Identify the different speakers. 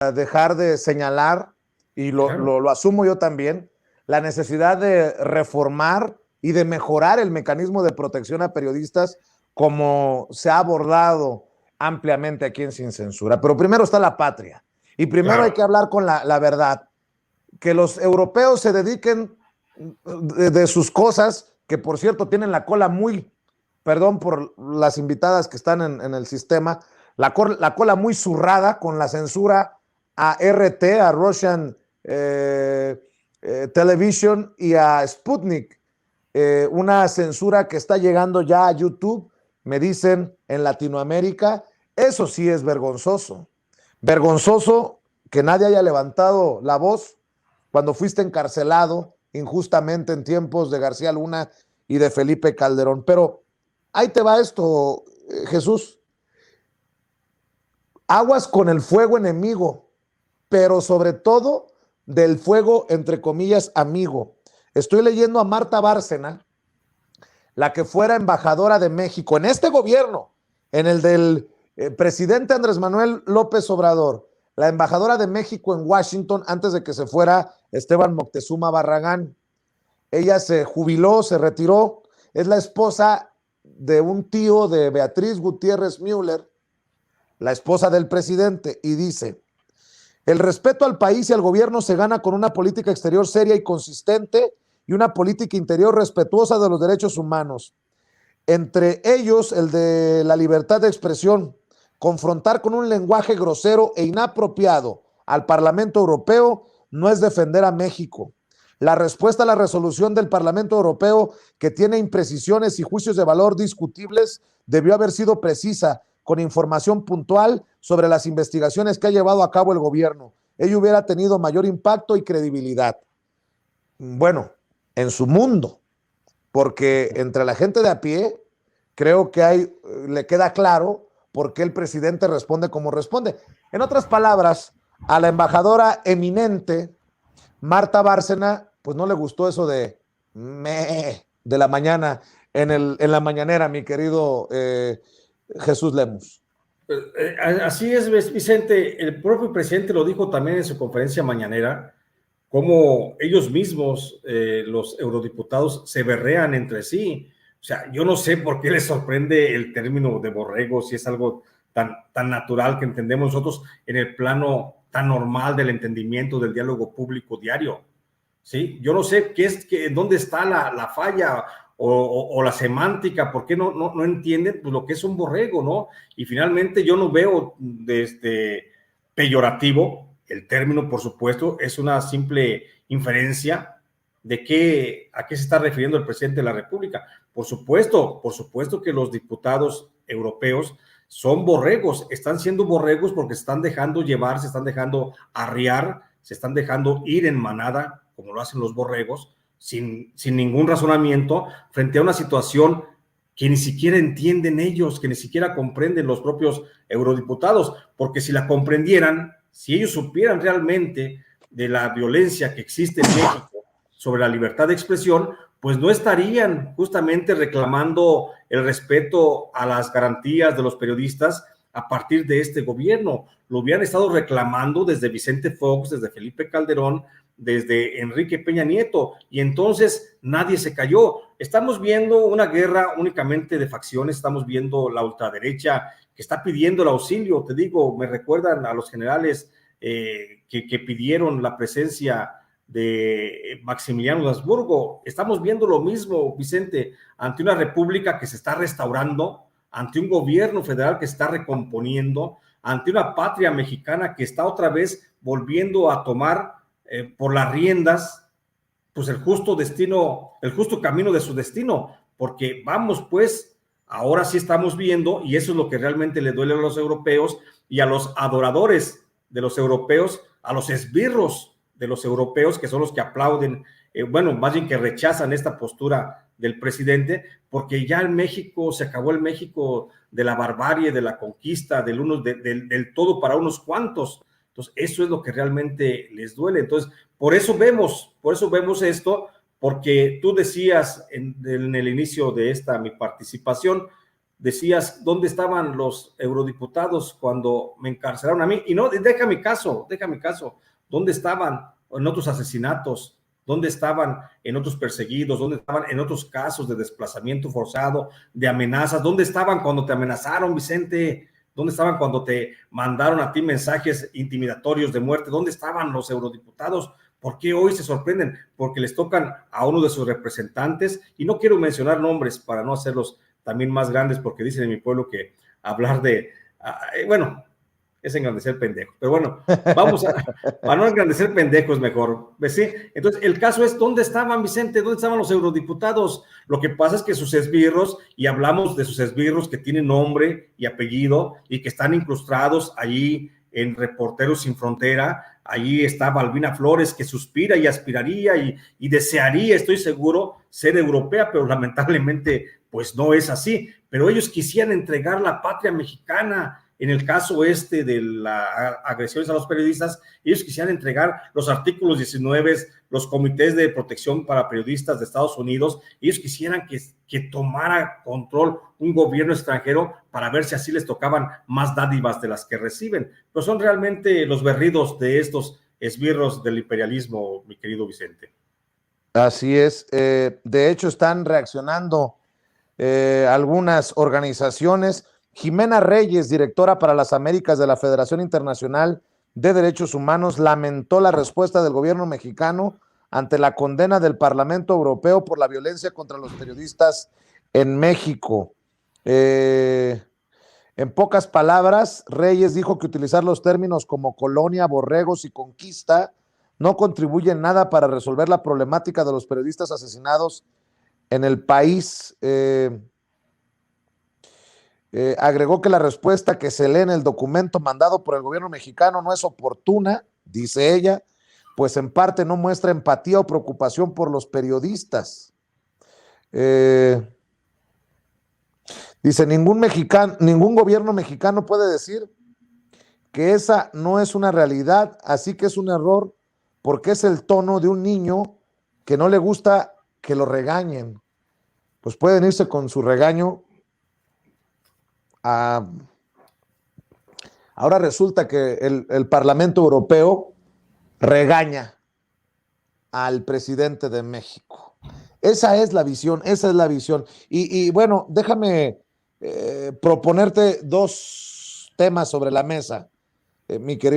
Speaker 1: dejar de señalar, y lo asumo yo también, la necesidad de reformar y de mejorar el mecanismo de protección a periodistas como se ha abordado ampliamente aquí en Sin Censura. Pero primero está la patria y primero hay que hablar con la verdad. Que los europeos se dediquen de sus cosas, que por cierto tienen la cola muy, perdón por las invitadas que están en el sistema, la cola muy zurrada con la censura a RT, a Russian Television y a Sputnik, una censura que está llegando ya a YouTube, me dicen, en Latinoamérica. Eso sí es vergonzoso. Vergonzoso que nadie haya levantado la voz cuando fuiste encarcelado injustamente en tiempos de García Luna y de Felipe Calderón. Pero ahí te va esto, Jesús. Aguas con el fuego enemigo, pero sobre todo del fuego, entre comillas, amigo. Estoy leyendo a Marta Bárcena, la que fuera embajadora de México en este gobierno, en el del presidente Andrés Manuel López Obrador, la embajadora de México en Washington antes de que se fuera Esteban Moctezuma Barragán. Ella se jubiló, se retiró, es la esposa de un tío de Beatriz Gutiérrez Müller, la esposa del presidente, y dice: el respeto al país y al gobierno se gana con una política exterior seria y consistente y una política interior respetuosa de los derechos humanos, entre ellos el de la libertad de expresión. Confrontar con un lenguaje grosero e inapropiado al Parlamento Europeo no es defender a México. La respuesta a la resolución del Parlamento Europeo, que tiene imprecisiones y juicios de valor discutibles, debió haber sido precisa, con información puntual sobre las investigaciones que ha llevado a cabo el gobierno. Ello hubiera tenido mayor impacto y credibilidad. Bueno, en su mundo, porque entre la gente de a pie, creo que le queda claro por qué el presidente responde como responde. En otras palabras, a la embajadora eminente, Marta Bárcena, pues no le gustó eso de la mañana en la mañanera, mi querido Jesús Lemus.
Speaker 2: Así es, Vicente. El propio presidente lo dijo también en su conferencia mañanera, cómo ellos mismos, los eurodiputados, se berrean entre sí. O sea, yo no sé por qué les sorprende el término de borrego, si es algo tan natural que entendemos nosotros en el plano tan normal del entendimiento del diálogo público diario. ¿Sí? Yo no sé dónde está la falla o la semántica, ¿por qué no entienden pues, lo que es un borrego, ¿no? Y finalmente yo no veo peyorativo el término, por supuesto, es una simple inferencia de a qué se está refiriendo el presidente de la República. Por supuesto que los diputados europeos son borregos, están siendo borregos porque se están dejando llevar, se están dejando arriar, se están dejando ir en manada, como lo hacen los borregos, sin ningún razonamiento, frente a una situación que ni siquiera entienden ellos, que ni siquiera comprenden los propios eurodiputados, porque si la comprendieran, si ellos supieran realmente de la violencia que existe en México sobre la libertad de expresión, pues no estarían justamente reclamando el respeto a las garantías de los periodistas a partir de este gobierno. Lo hubieran estado reclamando desde Vicente Fox, desde Felipe Calderón, desde Enrique Peña Nieto, y entonces nadie se cayó. Estamos viendo una guerra únicamente de facciones, estamos viendo la ultraderecha que está pidiendo el auxilio. Te digo, me recuerdan a los generales que pidieron la presencia de Maximiliano de Habsburgo. Estamos viendo lo mismo, Vicente, ante una república que se está restaurando, ante un gobierno federal que se está recomponiendo, ante una patria mexicana que está otra vez volviendo a tomar por las riendas, pues el justo camino de su destino, porque vamos pues, ahora sí estamos viendo, y eso es lo que realmente le duele a los europeos y a los adoradores de los europeos, a los esbirros de los europeos, que son los que aplauden, más bien que rechazan esta postura del presidente, porque ya en México se acabó el México de la barbarie, de la conquista, del todo para unos cuantos. Entonces, eso es lo que realmente les duele. Entonces, por eso vemos esto, porque tú decías en el inicio de mi participación, decías, ¿dónde estaban los eurodiputados cuando me encarcelaron a mí? Y no, deja mi caso, ¿dónde estaban en otros asesinatos? ¿Dónde estaban en otros perseguidos? ¿Dónde estaban en otros casos de desplazamiento forzado, de amenazas? ¿Dónde estaban cuando te amenazaron, Vicente? ¿Dónde estaban cuando te mandaron a ti mensajes intimidatorios de muerte? ¿Dónde estaban los eurodiputados? ¿Por qué hoy se sorprenden? Porque les tocan a uno de sus representantes, y no quiero mencionar nombres para no hacerlos también más grandes, porque dicen en mi pueblo que hablar de, bueno, es engrandecer pendejos, pero bueno, para no engrandecer pendejos mejor, ¿ves? ¿Sí? Entonces, el caso es, ¿dónde estaban, Vicente? ¿Dónde estaban los eurodiputados? Lo que pasa es que sus esbirros, y hablamos de sus esbirros que tienen nombre y apellido, y que están incrustados allí en Reporteros Sin Frontera. Allí está Balbina Flores, que suspira y aspiraría y desearía, estoy seguro, ser europea, pero lamentablemente, pues no es así. Pero ellos quisieran entregar la patria mexicana. En el caso de las agresiones a los periodistas, ellos quisieran entregar los artículos 19, los comités de protección para periodistas de Estados Unidos. Ellos quisieran que tomara control un gobierno extranjero para ver si así les tocaban más dádivas de las que reciben. Pero son realmente los berridos de estos esbirros del imperialismo, mi querido Vicente.
Speaker 1: Así es. De hecho, están reaccionando algunas organizaciones. Jimena Reyes, directora para las Américas de la Federación Internacional de Derechos Humanos, lamentó la respuesta del gobierno mexicano ante la condena del Parlamento Europeo por la violencia contra los periodistas en México. En pocas palabras, Reyes dijo que utilizar los términos como colonia, borregos y conquista no contribuyen nada para resolver la problemática de los periodistas asesinados en el país. Agregó que la respuesta que se lee en el documento mandado por el gobierno mexicano no es oportuna, dice ella, pues en parte no muestra empatía o preocupación por los periodistas. Dice, ningún gobierno mexicano puede decir que esa no es una realidad, así que es un error porque es el tono de un niño que no le gusta que lo regañen. Pues pueden irse con su regaño. Ahora resulta que el Parlamento Europeo regaña al presidente de México. Esa es la visión, esa es la visión. Y bueno, déjame proponerte dos temas sobre la mesa, mi querido